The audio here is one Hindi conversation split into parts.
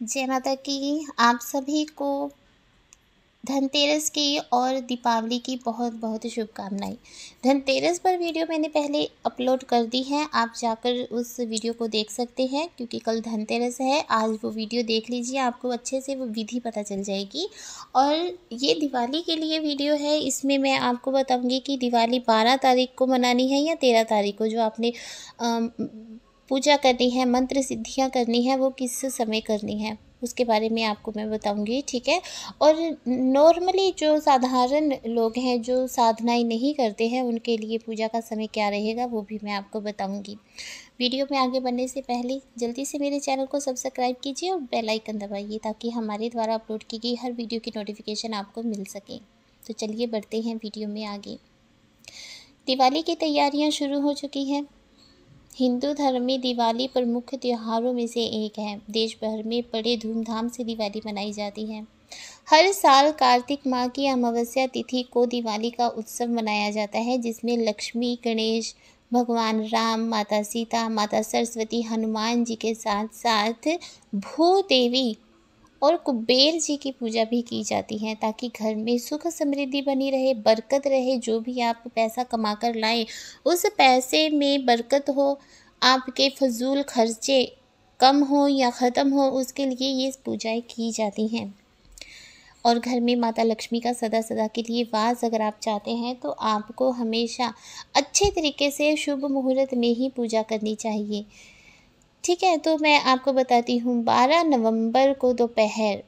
जय माता की। आप सभी को धनतेरस की और दीपावली की बहुत बहुत शुभकामनाएं। धनतेरस पर वीडियो मैंने पहले अपलोड कर दी है, आप जाकर उस वीडियो को देख सकते हैं क्योंकि कल धनतेरस है। आज वो वीडियो देख लीजिए, आपको अच्छे से वो विधि पता चल जाएगी। और ये दिवाली के लिए वीडियो है, इसमें मैं आपको बताऊंगी कि दिवाली 12 तारीख को मनानी है या 13 तारीख को। जो आपने पूजा करनी है, मंत्र सिद्धियाँ करनी है, वो किस समय करनी है उसके बारे में आपको मैं बताऊंगी, ठीक है। और नॉर्मली जो साधारण लोग हैं जो साधनाएं नहीं करते हैं उनके लिए पूजा का समय क्या रहेगा वो भी मैं आपको बताऊंगी। वीडियो में आगे बढ़ने से पहले जल्दी से मेरे चैनल को सब्सक्राइब कीजिए और बेल आइकन दबाइए ताकि हमारे द्वारा अपलोड की गई हर वीडियो की नोटिफिकेशन आपको मिल सके। तो चलिए बढ़ते हैं वीडियो में आगे। दिवाली की तैयारियाँ शुरू हो चुकी हैं। हिंदू धर्म में दिवाली प्रमुख त्योहारों में से एक है। देश भर में बड़े धूमधाम से दिवाली मनाई जाती है। हर साल कार्तिक माह की अमावस्या तिथि को दिवाली का उत्सव मनाया जाता है, जिसमें लक्ष्मी, गणेश, भगवान राम, माता सीता, माता सरस्वती, हनुमान जी के साथ साथ भूदेवी और कुबेर जी की पूजा भी की जाती है ताकि घर में सुख समृद्धि बनी रहे, बरकत रहे। जो भी आप पैसा कमा कर लाएं उस पैसे में बरकत हो, आपके फजूल खर्चे कम हो या ख़त्म हो, उसके लिए ये पूजाएं की जाती हैं। और घर में माता लक्ष्मी का सदा सदा के लिए वास अगर आप चाहते हैं तो आपको हमेशा अच्छे तरीके से शुभ मुहूर्त में ही पूजा करनी चाहिए, ठीक है। तो मैं आपको बताती हूँ 12 नवंबर को दोपहर,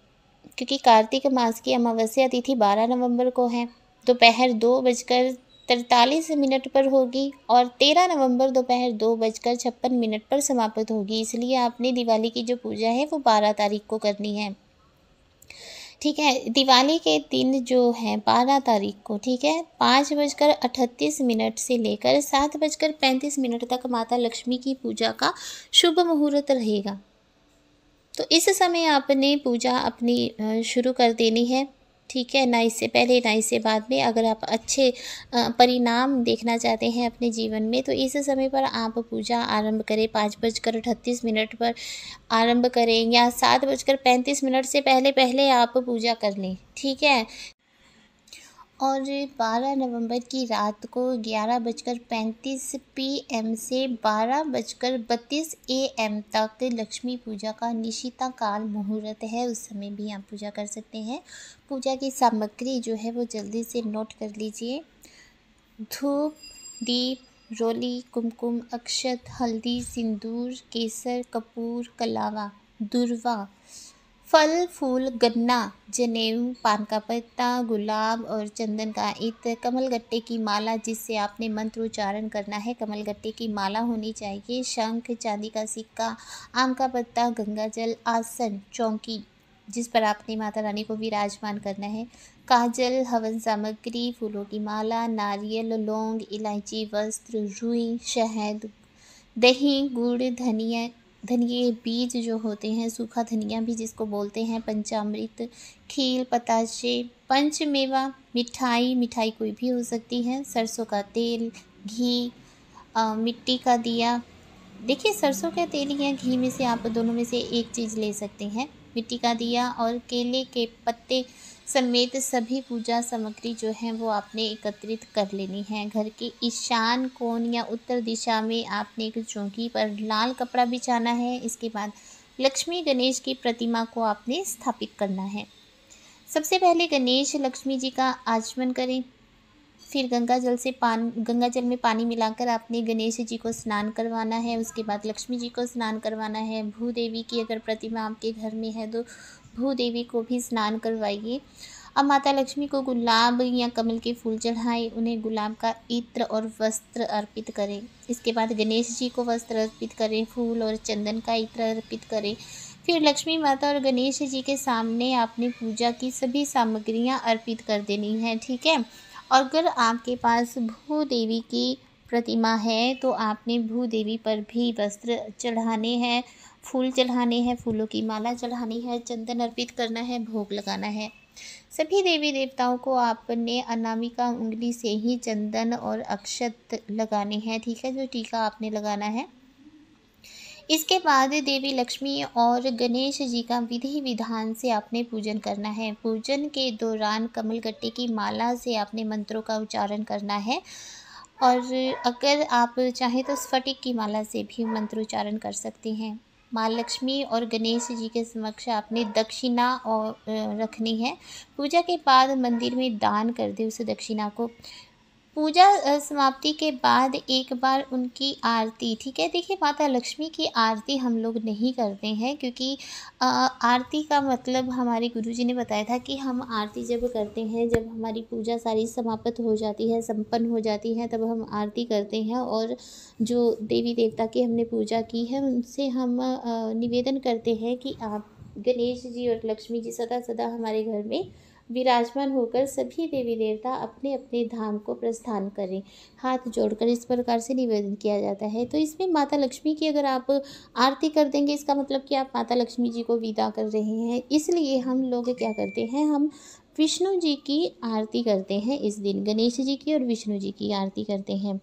क्योंकि कार्तिक मास की अमावस्या तिथि 12 नवंबर को है, दोपहर 2:43 पर होगी और 13 नवंबर दोपहर 2:56 पर समाप्त होगी। इसलिए आपने दिवाली की जो पूजा है वो 12 तारीख को करनी है, ठीक है। दिवाली के दिन जो है 12 तारीख को, ठीक है, 5:38 से लेकर 7:35 तक माता लक्ष्मी की पूजा का शुभ मुहूर्त रहेगा। तो इस समय आपने पूजा अपनी शुरू कर देनी है, ठीक है। ना इससे पहले ना इससे बाद में। अगर आप अच्छे परिणाम देखना चाहते हैं अपने जीवन में तो इस समय पर आप पूजा आरंभ करें। 5:38 पर आरंभ करें या 7:35 से पहले पहले आप पूजा कर लें, ठीक है। और 12 नवंबर की रात को 11:35 PM से 12:32 AM तक लक्ष्मी पूजा का निशिता काल मुहूर्त है, उस समय भी आप पूजा कर सकते हैं। पूजा की सामग्री जो है वो जल्दी से नोट कर लीजिए। धूप, दीप, रोली, कुमकुम, अक्षत, हल्दी, सिंदूर, केसर, कपूर, कलावा, दुर्वा, फल फूल, गन्ना, जनेऊ, पान का पत्ता, गुलाब और चंदन का इत्र, कमलगट्टे की माला जिससे आपने मंत्र उच्चारण करना है, कमलगट्टे की माला होनी चाहिए, शंख, चांदी का सिक्का, आम का पत्ता, गंगा जल, आसन, चौकी जिस पर आपने माता रानी को विराजमान करना है, काजल, हवन सामग्री, फूलों की माला, नारियल, लौंग, इलायची, वस्त्र, रुई, शहद, दही, गुड़, धनिया, धनिए बीज जो होते हैं, सूखा धनिया भी जिसको बोलते हैं, पंचामृत, खीर, बताशे, पंचमेवा, मिठाई, मिठाई कोई भी हो सकती है, सरसों का तेल, घी, मिट्टी का दिया। देखिए सरसों का तेल या घी में से आप दोनों में से एक चीज़ ले सकते हैं। मिट्टी का दिया और केले के पत्ते समेत सभी पूजा सामग्री जो है वो आपने एकत्रित कर लेनी है। घर के ईशान कोण या उत्तर दिशा में आपने एक चौकी पर लाल कपड़ा बिछाना है। इसके बाद लक्ष्मी गणेश की प्रतिमा को आपने स्थापित करना है। सबसे पहले गणेश लक्ष्मी जी का आचमन करें, फिर गंगा जल में पानी मिलाकर आपने गणेश जी को स्नान करवाना है। उसके बाद लक्ष्मी जी को स्नान करवाना है। भूदेवी की अगर प्रतिमा आपके घर में है तो भूदेवी को भी स्नान करवाइए। अब माता लक्ष्मी को गुलाब या कमल के फूल चढ़ाएं, उन्हें गुलाब का इत्र और वस्त्र अर्पित करें। इसके बाद गणेश जी को वस्त्र अर्पित करें, फूल और चंदन का इत्र अर्पित करें। फिर लक्ष्मी माता और गणेश जी के सामने आपने पूजा की सभी सामग्रियां अर्पित कर देनी है, ठीक है। और अगर आपके पास भूदेवी की प्रतिमा है तो आपने भूदेवी पर भी वस्त्र चढ़ाने हैं, फूल चढ़ाने हैं, फूलों की माला चढ़ानी है, चंदन अर्पित करना है, भोग लगाना है। सभी देवी देवताओं को आपने अनामिका उंगली से ही चंदन और अक्षत लगाने हैं, ठीक है, जो टीका आपने लगाना है। इसके बाद देवी लक्ष्मी और गणेश जी का विधि विधान से आपने पूजन करना है। पूजन के दौरान कमलगट्टे की माला से आपने मंत्रों का उच्चारण करना है, और अगर आप चाहें तो स्फटिक की माला से भी मंत्रोच्चारण कर सकते हैं। माँ लक्ष्मी और गणेश जी के समक्ष आपने दक्षिणा और रखनी है। पूजा के बाद मंदिर में दान कर दें उस दक्षिणा को। पूजा समाप्ति के बाद एक बार उनकी आरती, ठीक है। देखिए, माता लक्ष्मी की आरती हम लोग नहीं करते हैं, क्योंकि आरती का मतलब हमारे गुरुजी ने बताया था कि हम आरती जब करते हैं, जब हमारी पूजा सारी समाप्त हो जाती है, संपन्न हो जाती है, तब हम आरती करते हैं। और जो देवी देवता की हमने पूजा की है उनसे हम निवेदन करते हैं कि आप गणेश जी और लक्ष्मी जी सदा सदा हमारे घर में विराजमान होकर सभी देवी देवता अपने अपने धाम को प्रस्थान करें। हाथ जोड़कर इस प्रकार से निवेदन किया जाता है। तो इसमें माता लक्ष्मी की अगर आप आरती कर देंगे, इसका मतलब कि आप माता लक्ष्मी जी को विदा कर रहे हैं। इसलिए हम लोग क्या करते हैं, हम विष्णु जी की आरती करते हैं इस दिन। गणेश जी की और विष्णु जी की आरती करते हैं,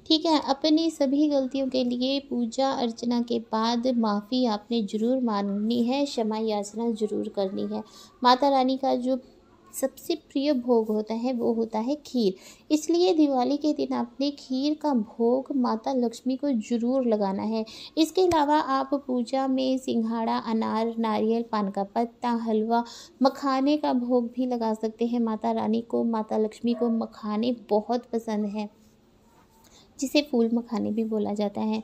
ठीक है। अपनी सभी गलतियों के लिए पूजा अर्चना के बाद माफ़ी आपने ज़रूर मांगनी है, क्षमा याचना ज़रूर करनी है। माता रानी का जो सबसे प्रिय भोग होता है वो होता है खीर। इसलिए दिवाली के दिन आपने खीर का भोग माता लक्ष्मी को ज़रूर लगाना है। इसके अलावा आप पूजा में सिंघाड़ा, अनार, नारियल, पान का पत्ता, हलवा, मखाने का भोग भी लगा सकते हैं। माता रानी को, माता लक्ष्मी को मखाने बहुत पसंद है, जिसे फूल मखाने भी बोला जाता है।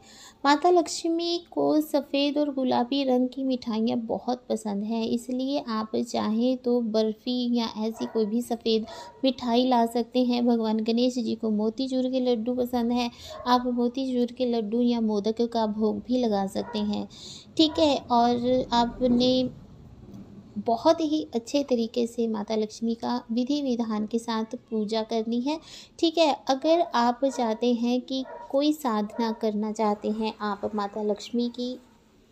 माता लक्ष्मी को सफ़ेद और गुलाबी रंग की मिठाइयाँ बहुत पसंद हैं, इसलिए आप चाहें तो बर्फ़ी या ऐसी कोई भी सफ़ेद मिठाई ला सकते हैं। भगवान गणेश जी को मोतीचूर के लड्डू पसंद है, आप मोतीचूर के लड्डू या मोदक का भोग भी लगा सकते हैं, ठीक है। और आपने बहुत ही अच्छे तरीके से माता लक्ष्मी का विधि विधान के साथ पूजा करनी है, ठीक है। अगर आप चाहते हैं कि कोई साधना करना चाहते हैं, आप माता लक्ष्मी की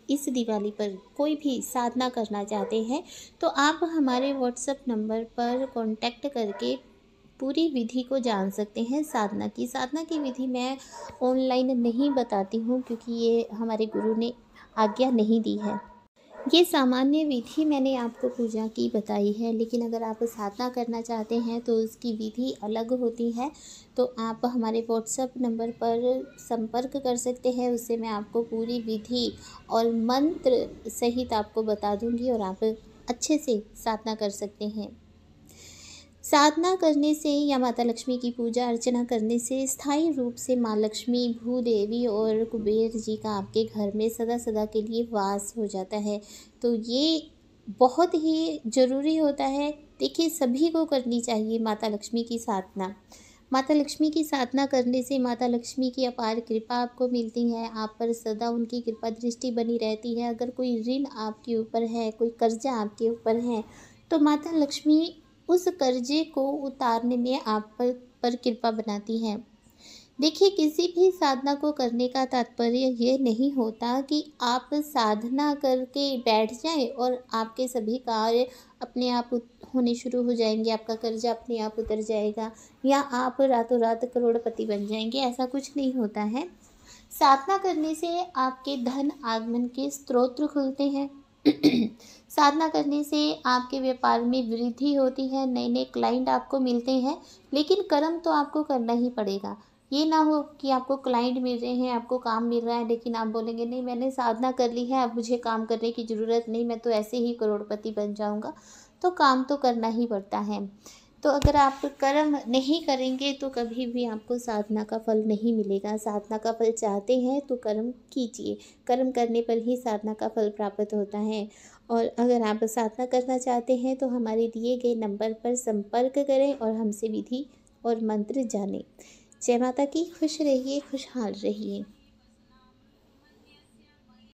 इस दिवाली पर कोई भी साधना करना चाहते हैं, तो आप हमारे व्हाट्सएप नंबर पर कांटेक्ट करके पूरी विधि को जान सकते हैं। साधना की विधि मैं ऑनलाइन नहीं बताती हूँ, क्योंकि ये हमारे गुरु ने आज्ञा नहीं दी है। ये सामान्य विधि मैंने आपको पूजा की बताई है, लेकिन अगर आप साधना करना चाहते हैं तो उसकी विधि अलग होती है। तो आप हमारे व्हाट्सएप नंबर पर संपर्क कर सकते हैं, उससे मैं आपको पूरी विधि और मंत्र सहित आपको बता दूंगी और आप अच्छे से साधना कर सकते हैं। साधना करने से या माता लक्ष्मी की पूजा अर्चना करने से स्थायी रूप से माँ लक्ष्मी, भूदेवी और कुबेर जी का आपके घर में सदा सदा के लिए वास हो जाता है। तो ये बहुत ही ज़रूरी होता है। देखिए, सभी को करनी चाहिए माता लक्ष्मी की साधना। माता लक्ष्मी की साधना करने से माता लक्ष्मी की अपार कृपा आपको मिलती है, आप पर सदा उनकी कृपा दृष्टि बनी रहती है। अगर कोई ऋण आपके ऊपर है, कोई कर्जा आपके ऊपर है, तो माता लक्ष्मी उस कर्जे को उतारने में आप पर कृपा बनाती हैं। देखिए, किसी भी साधना को करने का तात्पर्य ये नहीं होता कि आप साधना करके बैठ जाएं और आपके सभी कार्य अपने आप होने शुरू हो जाएंगे, आपका कर्जा अपने आप उतर जाएगा या आप रातों रात करोड़पति बन जाएंगे। ऐसा कुछ नहीं होता है। साधना करने से आपके धन आगमन के स्रोत खुलते हैं। साधना करने से आपके व्यापार में वृद्धि होती है, नए नए क्लाइंट आपको मिलते हैं। लेकिन कर्म तो आपको करना ही पड़ेगा। ये ना हो कि आपको क्लाइंट मिल रहे हैं, आपको काम मिल रहा है, लेकिन आप बोलेंगे नहीं, मैंने साधना कर ली है, अब मुझे काम करने की ज़रूरत नहीं, मैं तो ऐसे ही करोड़पति बन जाऊंगा। तो काम तो करना ही पड़ता है। तो अगर आप कर्म नहीं करेंगे तो कभी भी आपको साधना का फल नहीं मिलेगा। साधना का फल चाहते हैं तो कर्म कीजिए, कर्म करने पर ही साधना का फल प्राप्त होता है। और अगर आप साधना करना चाहते हैं तो हमारे दिए गए नंबर पर संपर्क करें और हमसे विधि और मंत्र जानें। जय माता की। खुश रहिए, खुशहाल रहिए।